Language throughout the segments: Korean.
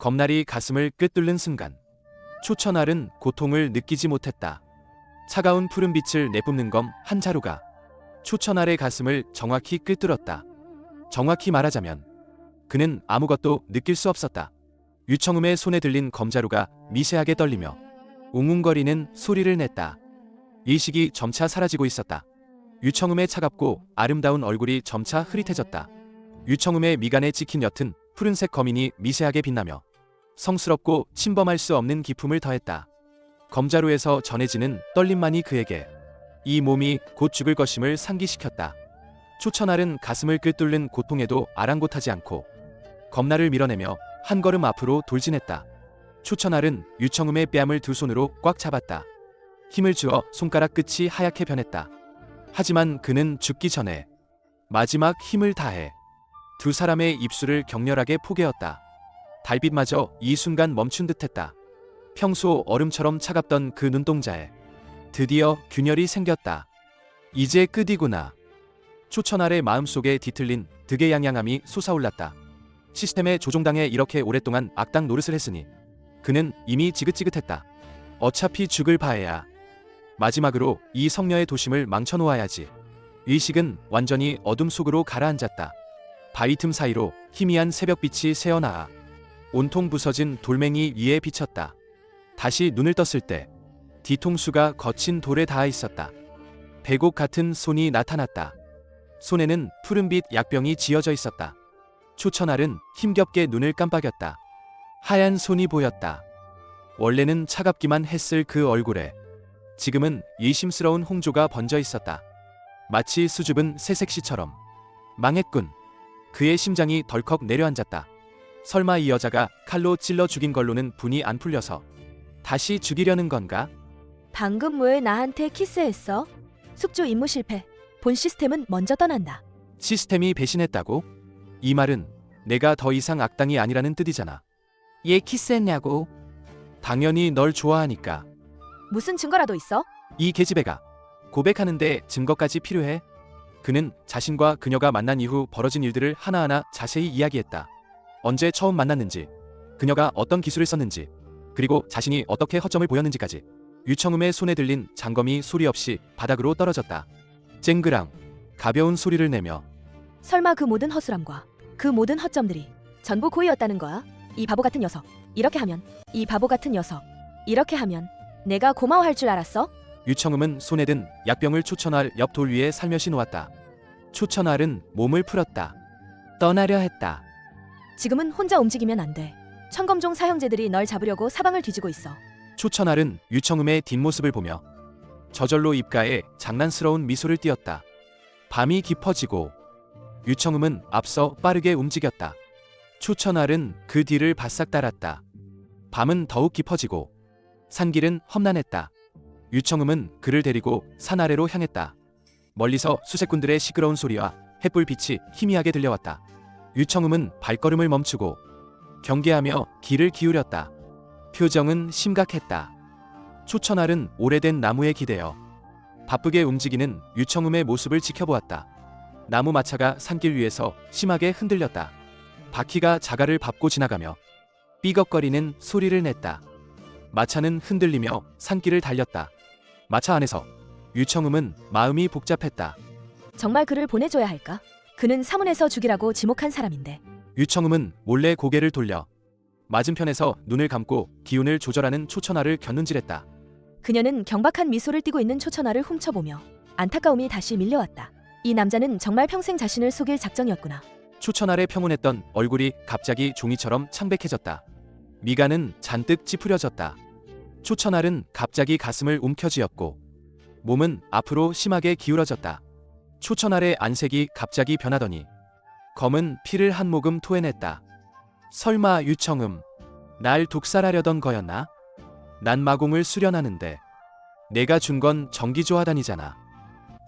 검날이 가슴을 꿰뚫는 순간 초천알은 고통을 느끼지 못했다. 차가운 푸른빛을 내뿜는 검 한 자루가 초천알의 가슴을 정확히 꿰뚫었다. 정확히 말하자면 그는 아무것도 느낄 수 없었다. 유청음의 손에 들린 검자루가 미세하게 떨리며 웅웅거리는 소리를 냈다. 의식이 점차 사라지고 있었다. 유청음의 차갑고 아름다운 얼굴이 점차 흐릿해졌다. 유청음의 미간에 찍힌 옅은 푸른색 거민이 미세하게 빛나며 성스럽고 침범할 수 없는 기품을 더했다. 검자루에서 전해지는 떨림만이 그에게 이 몸이 곧 죽을 것임을 상기시켰다. 초천알은 가슴을 꿰뚫는 고통에도 아랑곳하지 않고 검날을 밀어내며 한 걸음 앞으로 돌진했다. 초천알은 유청음의 뺨을 두 손으로 꽉 잡았다. 힘을 주어 손가락 끝이 하얗게 변했다. 하지만 그는 죽기 전에 마지막 힘을 다해 두 사람의 입술을 격렬하게 포개었다. 달빛마저 이 순간 멈춘 듯했다. 평소 얼음처럼 차갑던 그 눈동자에 드디어 균열이 생겼다. 이제 끝이구나. 초천알의 마음속에 뒤틀린 득의양양함이 솟아올랐다. 시스템에 조종당해 이렇게 오랫동안 악당 노릇을 했으니 그는 이미 지긋지긋했다. 어차피 죽을 바에야 마지막으로 이 성녀의 도심을 망쳐놓아야지. 의식은 완전히 어둠 속으로 가라앉았다. 바위 틈 사이로 희미한 새벽빛이 새어나와 온통 부서진 돌멩이 위에 비쳤다. 다시 눈을 떴을 때 뒤통수가 거친 돌에 닿아 있었다. 배곡 같은 손이 나타났다. 손에는 푸른빛 약병이 쥐어져 있었다. 초천알은 힘겹게 눈을 깜빡였다. 하얀 손이 보였다. 원래는 차갑기만 했을 그 얼굴에 지금은 의심스러운 홍조가 번져 있었다. 마치 수줍은 새색시처럼. 망했군. 그의 심장이 덜컥 내려앉았다. 설마 이 여자가 칼로 찔러 죽인 걸로는 분이 안 풀려서 다시 죽이려는 건가? 방금 왜 나한테 키스했어? 숙주 임무 실패. 본 시스템은 먼저 떠난다. 시스템이 배신했다고? 이 말은 내가 더 이상 악당이 아니라는 뜻이잖아. 얘 키스했냐고? 당연히 널 좋아하니까. 무슨 증거라도 있어? 이 계집애가 고백하는데 증거까지 필요해? 그는 자신과 그녀가 만난 이후 벌어진 일들을 하나하나 자세히 이야기했다. 언제 처음 만났는지, 그녀가 어떤 기술을 썼는지, 그리고 자신이 어떻게 허점을 보였는지까지. 유청음의 손에 들린 장검이 소리 없이 바닥으로 떨어졌다. 쨍그랑 가벼운 소리를 내며 설마 그 모든 허술함과 그 모든 허점들이 전부 고의였다는 거야? 이 바보 같은 녀석. 이렇게 하면, 이 바보 같은 녀석. 이렇게 하면 내가 고마워할 줄 알았어? 유청음은 손에 든 약병을 초천알 옆 돌 위에 살며시 놓았다. 초천알은 몸을 풀었다. 떠나려 했다. 지금은 혼자 움직이면 안 돼. 천검종 사형제들이 널 잡으려고 사방을 뒤지고 있어. 초천알은 유청음의 뒷모습을 보며 저절로 입가에 장난스러운 미소를 띄었다. 밤이 깊어지고 유청음은 앞서 빠르게 움직였다. 초천알은 그 뒤를 바싹 따랐다. 밤은 더욱 깊어지고 산길은 험난했다. 유청음은 그를 데리고 산 아래로 향했다. 멀리서 수색꾼들의 시끄러운 소리와 햇불빛이 희미하게 들려왔다. 유청음은 발걸음을 멈추고 경계하며 귀를 기울였다. 표정은 심각했다. 초천알은 오래된 나무에 기대어 바쁘게 움직이는 유청음의 모습을 지켜보았다. 나무 마차가 산길 위에서 심하게 흔들렸다. 바퀴가 자갈을 밟고 지나가며 삐걱거리는 소리를 냈다. 마차는 흔들리며 산길을 달렸다. 마차 안에서 유청음은 마음이 복잡했다. 정말 그를 보내줘야 할까? 그는 사문에서 죽이라고 지목한 사람인데. 유청음은 몰래 고개를 돌려 맞은편에서 눈을 감고 기운을 조절하는 초천알을 곁눈질했다. 그녀는 경박한 미소를 띠고 있는 초천알을 훔쳐보며 안타까움이 다시 밀려왔다. 이 남자는 정말 평생 자신을 속일 작정이었구나. 초천알의 평온했던 얼굴이 갑자기 종이처럼 창백해졌다. 미간은 잔뜩 찌푸려졌다. 초천알은 갑자기 가슴을 움켜쥐었고 몸은 앞으로 심하게 기울어졌다. 초천알의 안색이 갑자기 변하더니 검은 피를 한 모금 토해냈다. 설마 유청음, 날 독살하려던 거였나? 난 마공을 수련하는데 내가 준 건 정기조화단이잖아.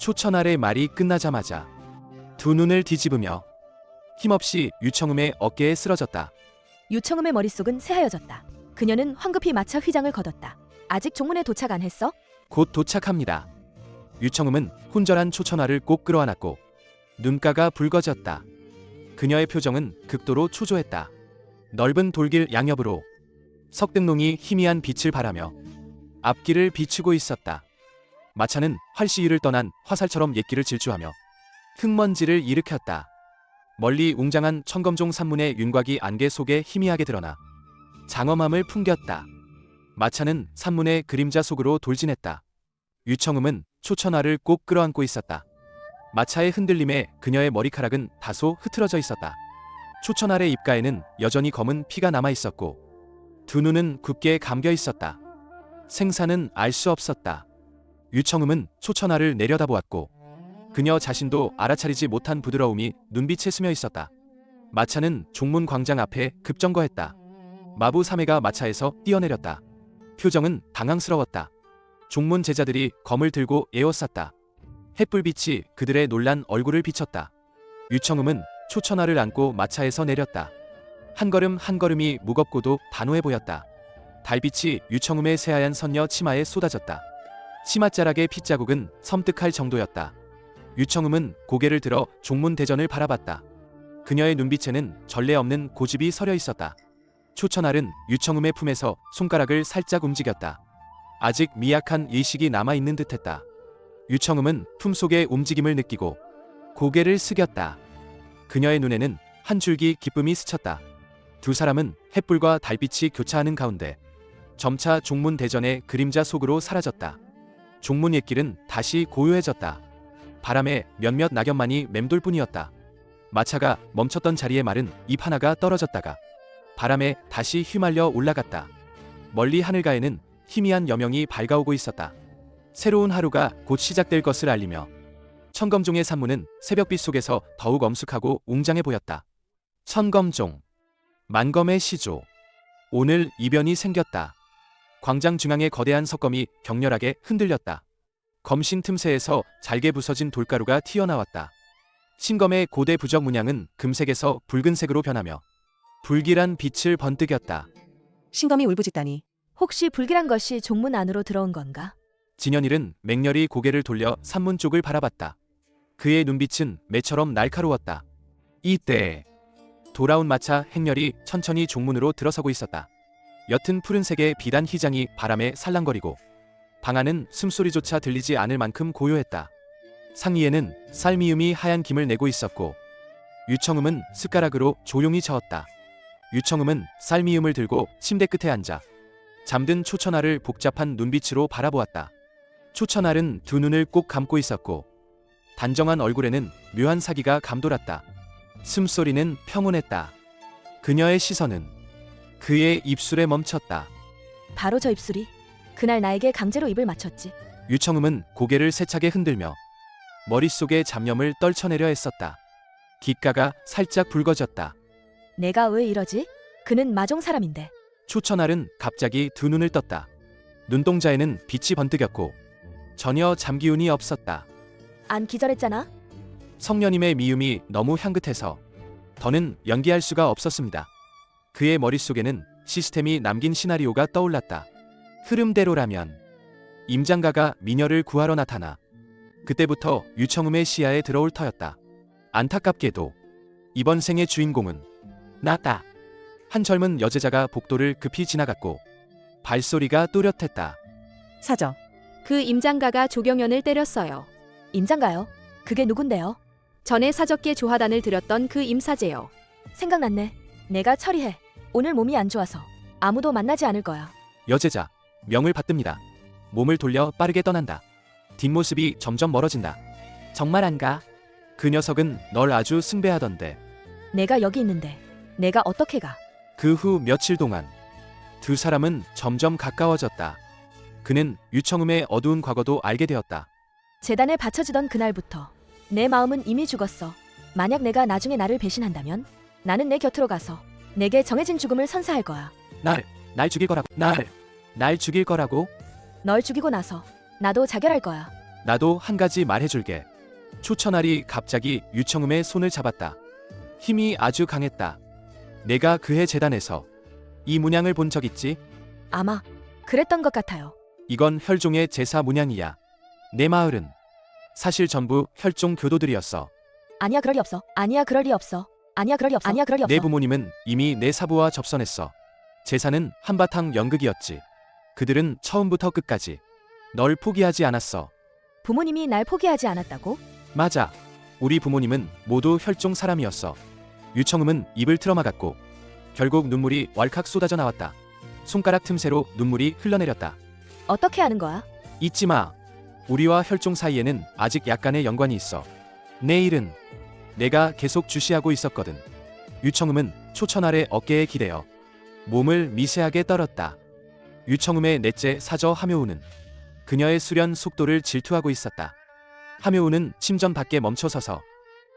초천알의 말이 끝나자마자 두 눈을 뒤집으며 힘없이 유청음의 어깨에 쓰러졌다. 유청음의 머릿속은 새하여졌다. 그녀는 황급히 마차 휘장을 걷었다. 아직 종문에 도착 안 했어? 곧 도착합니다. 유청음은 혼절한 초천알을 꼭 끌어안았고 눈가가 붉어졌다. 그녀의 표정은 극도로 초조했다. 넓은 돌길 양옆으로 석등롱이 희미한 빛을 발하며 앞길을 비추고 있었다. 마차는 활시위를 떠난 화살처럼 옛길을 질주하며 흙먼지를 일으켰다. 멀리 웅장한 청검종 산문의 윤곽이 안개 속에 희미하게 드러나 장엄함을 풍겼다. 마차는 산문의 그림자 속으로 돌진했다. 유청음은 초천하를 꼭 끌어안고 있었다. 마차의 흔들림에 그녀의 머리카락은 다소 흐트러져 있었다. 초천알의 입가에는 여전히 검은 피가 남아 있었고 두 눈은 굳게 감겨 있었다. 생사는 알 수 없었다. 유청음은 초천알을 내려다보았고 그녀 자신도 알아차리지 못한 부드러움이 눈빛에 스며 있었다. 마차는 종문 광장 앞에 급정거했다. 마부 3회가 마차에서 뛰어내렸다. 표정은 당황스러웠다. 종문 제자들이 검을 들고 에워쌌다. 햇불빛이 그들의 놀란 얼굴을 비쳤다. 유청음은 초천하를 안고 마차에서 내렸다. 한 걸음 한 걸음이 무겁고도 단호해 보였다. 달빛이 유청음의 새하얀 선녀 치마에 쏟아졌다. 치맛자락의 핏자국은 섬뜩할 정도였다. 유청음은 고개를 들어 종문 대전을 바라봤다. 그녀의 눈빛에는 전례 없는 고집이 서려 있었다. 초천알은 유청음의 품에서 손가락을 살짝 움직였다. 아직 미약한 의식이 남아있는 듯했다. 유청음은 품속의 움직임을 느끼고 고개를 숙였다. 그녀의 눈에는 한 줄기 기쁨이 스쳤다. 두 사람은 햇불과 달빛이 교차하는 가운데 점차 종문 대전의 그림자 속으로 사라졌다. 종문 옛길은 다시 고요해졌다. 바람에 몇몇 낙엽만이 맴돌 뿐이었다. 마차가 멈췄던 자리에 마른 잎 하나가 떨어졌다가 바람에 다시 휘말려 올라갔다. 멀리 하늘가에는 희미한 여명이 밝아오고 있었다. 새로운 하루가 곧 시작될 것을 알리며 천검종의 산문은 새벽빛 속에서 더욱 엄숙하고 웅장해 보였다. 천검종, 만검의 시조. 오늘 이변이 생겼다. 광장 중앙의 거대한 석검이 격렬하게 흔들렸다. 검신 틈새에서 잘게 부서진 돌가루가 튀어나왔다. 신검의 고대 부적 문양은 금색에서 붉은색으로 변하며 불길한 빛을 번뜩였다. 신검이 울부짖다니. 혹시 불길한 것이 종문 안으로 들어온 건가? 진현일은 맹렬히 고개를 돌려 산문 쪽을 바라봤다. 그의 눈빛은 매처럼 날카로웠다. 이때 돌아온 마차 행렬이 천천히 종문으로 들어서고 있었다. 옅은 푸른색의 비단 휘장이 바람에 살랑거리고 방 안은 숨소리조차 들리지 않을 만큼 고요했다. 상위에는 쌀미음이 하얀 김을 내고 있었고 유청음은 숟가락으로 조용히 저었다. 유청음은 쌀미음을 들고 침대 끝에 앉아 잠든 초천알을 복잡한 눈빛으로 바라보았다. 초천알은 두 눈을 꼭 감고 있었고 단정한 얼굴에는 묘한 사기가 감돌았다. 숨소리는 평온했다. 그녀의 시선은 그의 입술에 멈췄다. 바로 저 입술이 그날 나에게 강제로 입을 맞췄지. 유청음은 고개를 세차게 흔들며 머릿속의 잡념을 떨쳐내려 했었다. 귓가가 살짝 붉어졌다. 내가 왜 이러지? 그는 마종 사람인데. 초천알은 갑자기 두 눈을 떴다. 눈동자에는 빛이 번뜩였고 전혀 잠기운이 없었다. 안 기절했잖아. 성녀님의 미움이 너무 향긋해서 더는 연기할 수가 없었습니다. 그의 머릿속에는 시스템이 남긴 시나리오가 떠올랐다. 흐름대로라면 임장가가 미녀를 구하러 나타나 그때부터 유청음의 시야에 들어올 터였다. 안타깝게도 이번 생의 주인공은 나다. 한 젊은 여제자가 복도를 급히 지나갔고 발소리가 또렷했다. 사저. 그 임장가가 조경연을 때렸어요. 임장가요? 그게 누군데요? 전에 사적계 조하단을 들였던 그 임사제요. 생각났네. 내가 처리해. 오늘 몸이 안 좋아서 아무도 만나지 않을 거야. 여제자, 명을 받듭니다. 몸을 돌려 빠르게 떠난다. 뒷모습이 점점 멀어진다. 정말 안 가? 그 녀석은 널 아주 숭배하던데. 내가 여기 있는데 내가 어떻게 가? 그 후 며칠 동안 두 사람은 점점 가까워졌다. 그는 유청음의 어두운 과거도 알게 되었다. 재단에 바쳐지던 그날부터 내 마음은 이미 죽었어. 만약 내가 나중에 나를 배신한다면 나는 내 곁으로 가서 내게 정해진 죽음을 선사할 거야. 날 죽일 거라고. 날 죽일 거라고? 널 죽이고 나서 나도 자결할 거야. 나도 한 가지 말해줄게. 초천알이 갑자기 유청음의 손을 잡았다. 힘이 아주 강했다. 내가 그해 재단에서 이 문양을 본 적 있지? 아마 그랬던 것 같아요. 이건 혈종의 제사 문양이야. 내 마을은 사실 전부 혈종 교도들이었어. 아니야, 그럴 리 없어. 아니야, 그럴 리 없어. 아니야 그럴 리 없어. 아니야 그럴 리 없어. 내 부모님은 이미 내 사부와 접선했어. 재산은 한바탕 연극이었지. 그들은 처음부터 끝까지 널 포기하지 않았어. 부모님이 날 포기하지 않았다고? 맞아. 우리 부모님은 모두 혈종 사람이었어. 유청음은 입을 틀어막았고 결국 눈물이 왈칵 쏟아져 나왔다. 손가락 틈새로 눈물이 흘러내렸다. 어떻게 하는 거야? 잊지 마. 우리와 혈종 사이에는 아직 약간의 연관이 있어. 내일은 내가 계속 주시하고 있었거든. 유청음은 초천 아래 어깨에 기대어 몸을 미세하게 떨었다. 유청음의 넷째 사저 하묘우는 그녀의 수련 속도를 질투하고 있었다. 하묘우는 침전 밖에 멈춰서서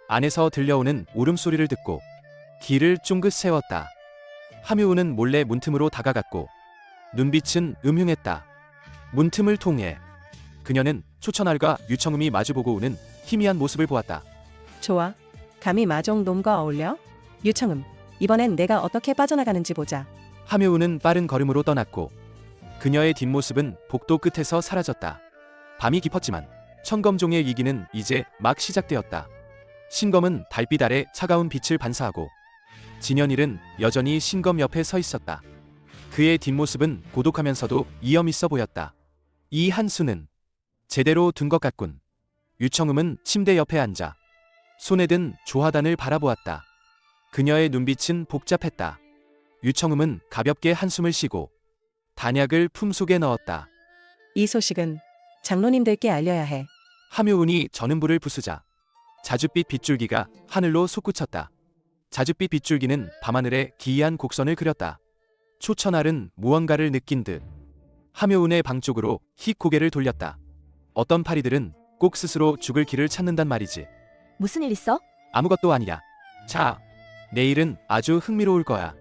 안에서 들려오는 울음소리를 듣고 귀를 쫑긋 세웠다. 하묘우는 몰래 문틈으로 다가갔고 눈빛은 음흉했다. 문틈을 통해 그녀는 초천알과 유청음이 마주보고 우는 희미한 모습을 보았다. 좋아. 감히 마종 놈과 어울려? 유청음, 이번엔 내가 어떻게 빠져나가는지 보자. 하묘우는 빠른 걸음으로 떠났고 그녀의 뒷모습은 복도 끝에서 사라졌다. 밤이 깊었지만 천검종의 위기는 이제 막 시작되었다. 신검은 달빛 아래 차가운 빛을 반사하고 진현일은 여전히 신검 옆에 서 있었다. 그의 뒷모습은 고독하면서도 위험 있어 보였다. 이 한수는 제대로 둔 것 같군. 유청음은 침대 옆에 앉아 손에 든 조화단을 바라보았다. 그녀의 눈빛은 복잡했다. 유청음은 가볍게 한숨을 쉬고 단약을 품속에 넣었다. 이 소식은 장로님들께 알려야 해. 하묘운이 전음불을 부수자 자줏빛 빗줄기가 하늘로 솟구쳤다. 자줏빛 빗줄기는 밤하늘에 기이한 곡선을 그렸다. 초천알은 무언가를 느낀 듯 하묘운의 방 쪽으로 휙 고개를 돌렸다. 어떤 파리들은 꼭 스스로 죽을 길을 찾는단 말이지. 무슨 일 있어? 아무것도 아니야. 자, 내일은 아주 흥미로울 거야.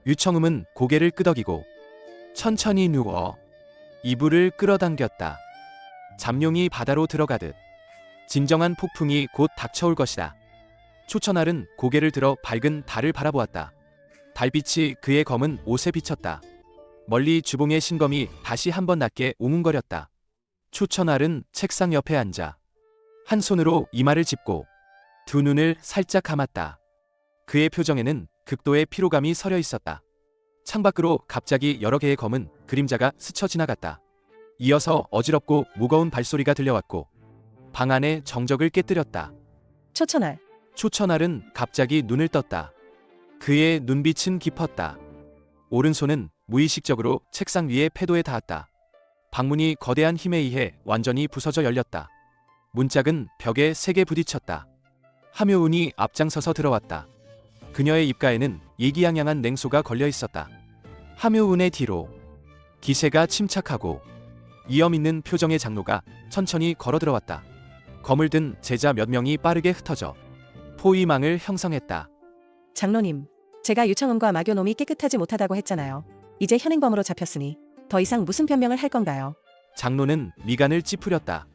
유청음은 고개를 끄덕이고 천천히 누워 이불을 끌어당겼다. 잠룡이 바다로 들어가듯 진정한 폭풍이 곧 닥쳐올 것이다. 초천알은 고개를 들어 밝은 달을 바라보았다. 달빛이 그의 검은 옷에 비쳤다. 멀리 주봉의 신검이 다시 한번 낮게 웅웅거렸다. 초천알은 책상 옆에 앉아 한 손으로 이마를 짚고 두 눈을 살짝 감았다. 그의 표정에는 극도의 피로감이 서려 있었다. 창밖으로 갑자기 여러 개의 검은 그림자가 스쳐 지나갔다. 이어서 어지럽고 무거운 발소리가 들려왔고 방 안의 정적을 깨뜨렸다. 초천알, 초천알은 갑자기 눈을 떴다. 그의 눈빛은 깊었다. 오른손은 무의식적으로 책상 위에 패도에 닿았다. 방문이 거대한 힘에 의해 완전히 부서져 열렸다. 문짝은 벽에 세게 부딪혔다. 하묘운이 앞장서서 들어왔다. 그녀의 입가에는 예기양양한 냉소가 걸려 있었다. 하묘운의 뒤로 기세가 침착하고 위험 있는 표정의 장로가 천천히 걸어 들어왔다. 검을 든 제자 몇 명이 빠르게 흩어져 포위망을 형성했다. 장로님, 제가 유청음과 마교놈이 깨끗하지 못하다고 했잖아요. 이제 현행범으로 잡혔으니 더 이상 무슨 변명을 할 건가요? 장로는 미간을 찌푸렸다.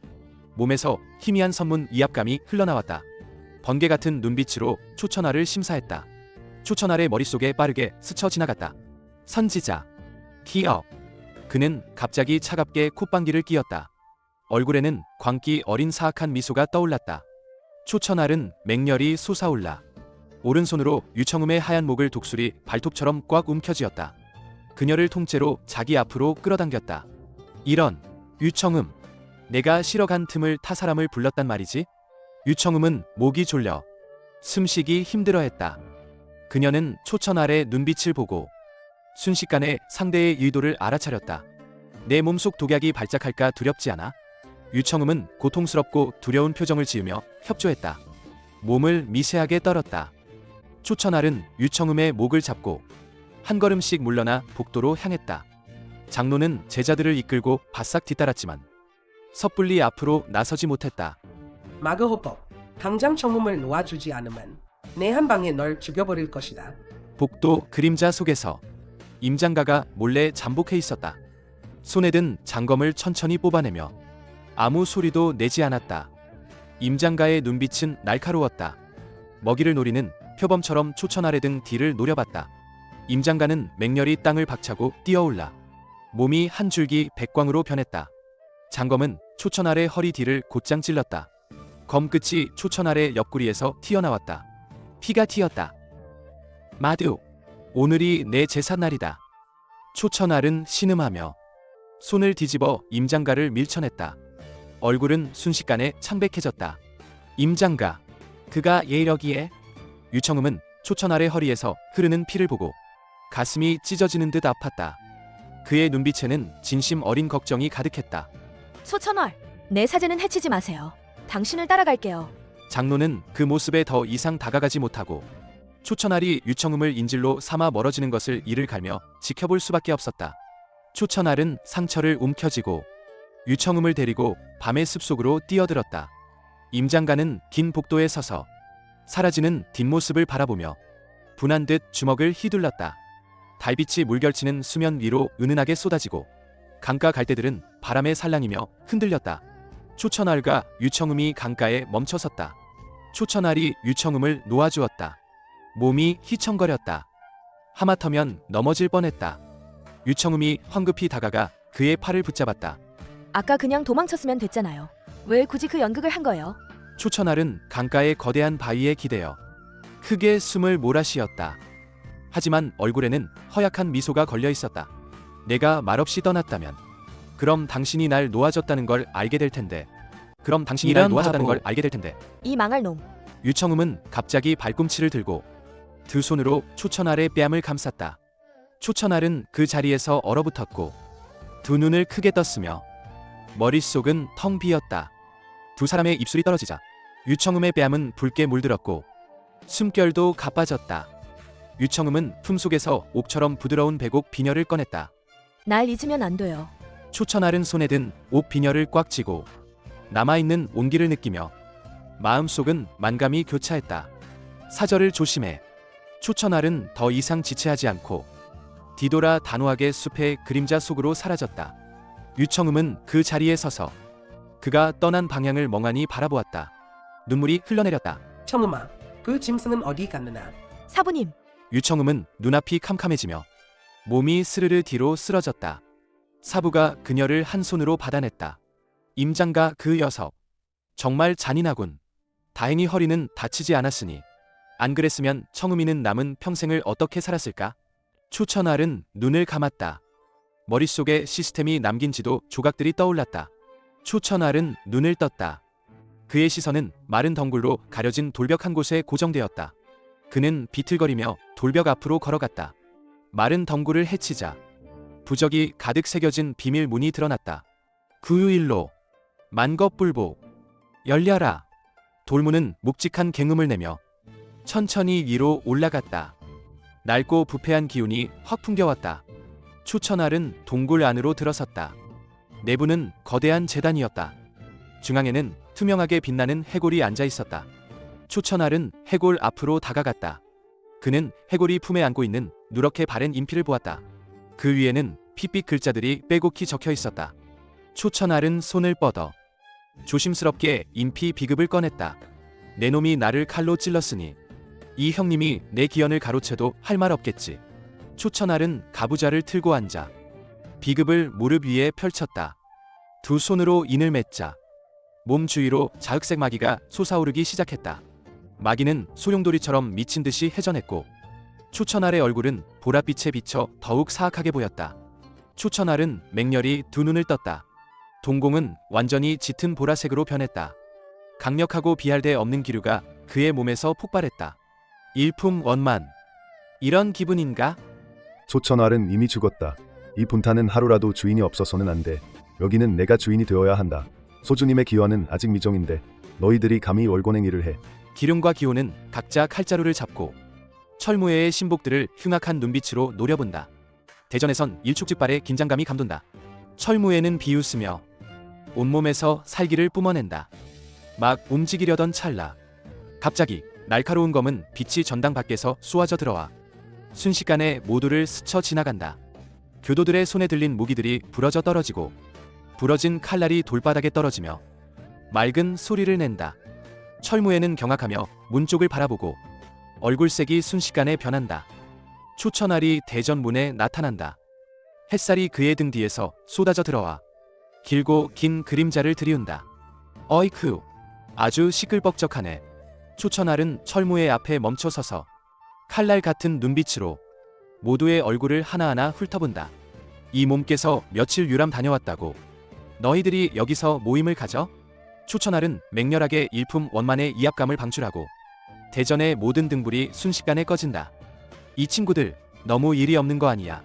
몸에서 희미한 선문 위압감이 흘러나왔다. 번개 같은 눈빛으로 초천알을 심사했다. 초천알의 머릿속에 빠르게 스쳐 지나갔다. 선지자, 기억. 그는 갑자기 차갑게 콧방귀를 뀌었다. 얼굴에는 광기 어린 사악한 미소가 떠올랐다. 초천알은 맹렬히 솟아올라 오른손으로 유청음의 하얀 목을 독수리 발톱처럼 꽉 움켜쥐었다. 그녀를 통째로 자기 앞으로 끌어당겼다. 이런, 유청음, 내가 실어간 틈을 타 사람을 불렀단 말이지? 유청음은 목이 졸려 숨쉬기 힘들어했다. 그녀는 초천알의 눈빛을 보고 순식간에 상대의 의도를 알아차렸다. 내 몸속 독약이 발작할까 두렵지 않아? 유청음은 고통스럽고 두려운 표정을 지으며 협조했다. 몸을 미세하게 떨었다. 초천알은 유청음의 목을 잡고 한 걸음씩 물러나 복도로 향했다. 장로는 제자들을 이끌고 바싹 뒤따랐지만 섣불리 앞으로 나서지 못했다. 마그호법, 당장 청음을 놓아주지 않으면 내 한 방에 널 죽여버릴 것이다. 복도 그림자 속에서 임장가가 몰래 잠복해 있었다. 손에 든 장검을 천천히 뽑아내며 아무 소리도 내지 않았다. 임장가의 눈빛은 날카로웠다. 먹이를 노리는 표범처럼 초천알의 등 뒤를 노려봤다. 임장가는 맹렬히 땅을 박차고 뛰어올라 몸이 한 줄기 백광으로 변했다. 장검은 초천알의 허리 뒤를 곧장 찔렀다. 검 끝이 초천알의 옆구리에서 튀어나왔다. 피가 튀었다. 마두, 오늘이 내 제삿날이다. 초천알은 신음하며 손을 뒤집어 임장가를 밀쳐냈다. 얼굴은 순식간에 창백해졌다. 임장가, 그가 예이러기에? 유청음은 초천알의 허리에서 흐르는 피를 보고 가슴이 찢어지는 듯 아팠다. 그의 눈빛에는 진심 어린 걱정이 가득했다. 소천월, 내 사제는 해치지 마세요. 당신을 따라갈게요. 장로는 그 모습에 더 이상 다가가지 못하고 초천알이 유청음을 인질로 삼아 멀어지는 것을 이를 갈며 지켜볼 수밖에 없었다. 초천알은 상처를 움켜쥐고 유청음을 데리고 밤의 숲속으로 뛰어들었다. 임장가는 긴 복도에 서서 사라지는 뒷모습을 바라보며 분한 듯 주먹을 휘둘렀다. 달빛이 물결치는 수면 위로 은은하게 쏟아지고 강가 갈대들은 바람에 살랑이며 흔들렸다. 초천알과 유청음이 강가에 멈춰섰다. 초천알이 유청음을 놓아주었다. 몸이 휘청거렸다. 하마터면 넘어질 뻔했다. 유청음이 황급히 다가가 그의 팔을 붙잡았다. 아까 그냥 도망쳤으면 됐잖아요. 왜 굳이 그 연극을 한 거예요? 초천알은 강가의 거대한 바위에 기대어 크게 숨을 몰아쉬었다. 하지만 얼굴에는 허약한 미소가 걸려 있었다. 내가 말없이 떠났다면 그럼 당신이 날 놓아줬다는 걸 알게 될 텐데. 그럼 당신이 날 이런 놓아줬다는 바보. 걸 알게 될 텐데. 이 망할 놈. 유청음은 갑자기 발꿈치를 들고 두 손으로 초천알의 뺨을 감쌌다. 초천알은 그 자리에서 얼어붙었고 두 눈을 크게 떴으며 머릿속은 텅 비었다. 두 사람의 입술이 떨어지자 유청음의 뺨은 붉게 물들었고 숨결도 가빠졌다. 유청음은 품속에서 옥처럼 부드러운 백옥 비녀를 꺼냈다. 날 잊으면 안 돼요. 초천알은 손에 든 옥 비녀를 꽉 쥐고 남아있는 온기를 느끼며 마음속은 만감이 교차했다. 사절을 조심해. 초천알은 더 이상 지체하지 않고 뒤돌아 단호하게 숲의 그림자 속으로 사라졌다. 유청음은 그 자리에 서서 그가 떠난 방향을 멍하니 바라보았다. 눈물이 흘러내렸다. 청음아, 그 짐승은 어디 갔느냐? 사부님, 유청음은 눈앞이 캄캄해지며 몸이 스르르 뒤로 쓰러졌다. 사부가 그녀를 한 손으로 받아냈다. 임장가 그 녀석. 정말 잔인하군. 다행히 허리는 다치지 않았으니. 안 그랬으면 청음이는 남은 평생을 어떻게 살았을까? 초천알은 눈을 감았다. 머릿속에 시스템이 남긴 지도 조각들이 떠올랐다. 초천알은 눈을 떴다. 그의 시선은 마른 덩굴로 가려진 돌벽 한 곳에 고정되었다. 그는 비틀거리며 돌벽 앞으로 걸어갔다. 마른 덩굴을 헤치자 부적이 가득 새겨진 비밀 문이 드러났다. 구유일로 만겁불복 열려라. 돌문은 묵직한 갱음을 내며 천천히 위로 올라갔다. 낡고 부패한 기운이 확 풍겨왔다. 초천알은 동굴 안으로 들어섰다. 내부는 거대한 제단이었다. 중앙에는 투명하게 빛나는 해골이 앉아 있었다. 초천알은 해골 앞으로 다가갔다. 그는 해골이 품에 안고 있는 누렇게 바랜 인피를 보았다. 그 위에는 핏빛 글자들이 빼곡히 적혀 있었다. 초천알은 손을 뻗어 조심스럽게 인피 비급을 꺼냈다. 내 놈이 나를 칼로 찔렀으니 이 형님이 내 기연을 가로채도 할 말 없겠지. 초천알은 가부좌를 틀고 앉아 비급을 무릎 위에 펼쳤다. 두 손으로 인을 맺자 몸 주위로 자흑색 마기가 솟아오르기 시작했다. 마기는 소용돌이처럼 미친 듯이 회전했고 초천알의 얼굴은 보랏빛에 비쳐 더욱 사악하게 보였다. 초천알은 맹렬히 두 눈을 떴다. 동공은 완전히 짙은 보라색으로 변했다. 강력하고 비할 데 없는 기류가 그의 몸에서 폭발했다. 일품원만. 이런 기분인가? 초천알은 이미 죽었다. 이 분탄은 하루라도 주인이 없어서는 안 돼. 여기는 내가 주인이 되어야 한다. 소주님의 기원은 아직 미정인데 너희들이 감히 월권행위를 해. 기룡과 기호는 각자 칼자루를 잡고 철무예의 신복들을 흉악한 눈빛으로 노려본다. 대전에선 일촉즉발의 긴장감이 감돈다. 철무예는 비웃으며 온몸에서 살기를 뿜어낸다. 막 움직이려던 찰나 갑자기 날카로운 검은 빛이 전당 밖에서 쏘아져 들어와 순식간에 모두를 스쳐 지나간다. 교도들의 손에 들린 무기들이 부러져 떨어지고 부러진 칼날이 돌바닥에 떨어지며 맑은 소리를 낸다. 철무예는 경악하며 문 쪽을 바라보고 얼굴색이 순식간에 변한다. 초천알이 대전문에 나타난다. 햇살이 그의 등 뒤에서 쏟아져 들어와 길고 긴 그림자를 들이운다. 어이쿠, 아주 시끌벅적하네. 초천알은 철무예 앞에 멈춰서서 칼날 같은 눈빛으로 모두의 얼굴을 하나하나 훑어본다. 이 몸께서 며칠 유람 다녀왔다고? 너희들이 여기서 모임을 가져? 초천알은 맹렬하게 일품 원만의 이압감을 방출하고 대전의 모든 등불이 순식간에 꺼진다. 이 친구들 너무 일이 없는 거 아니야?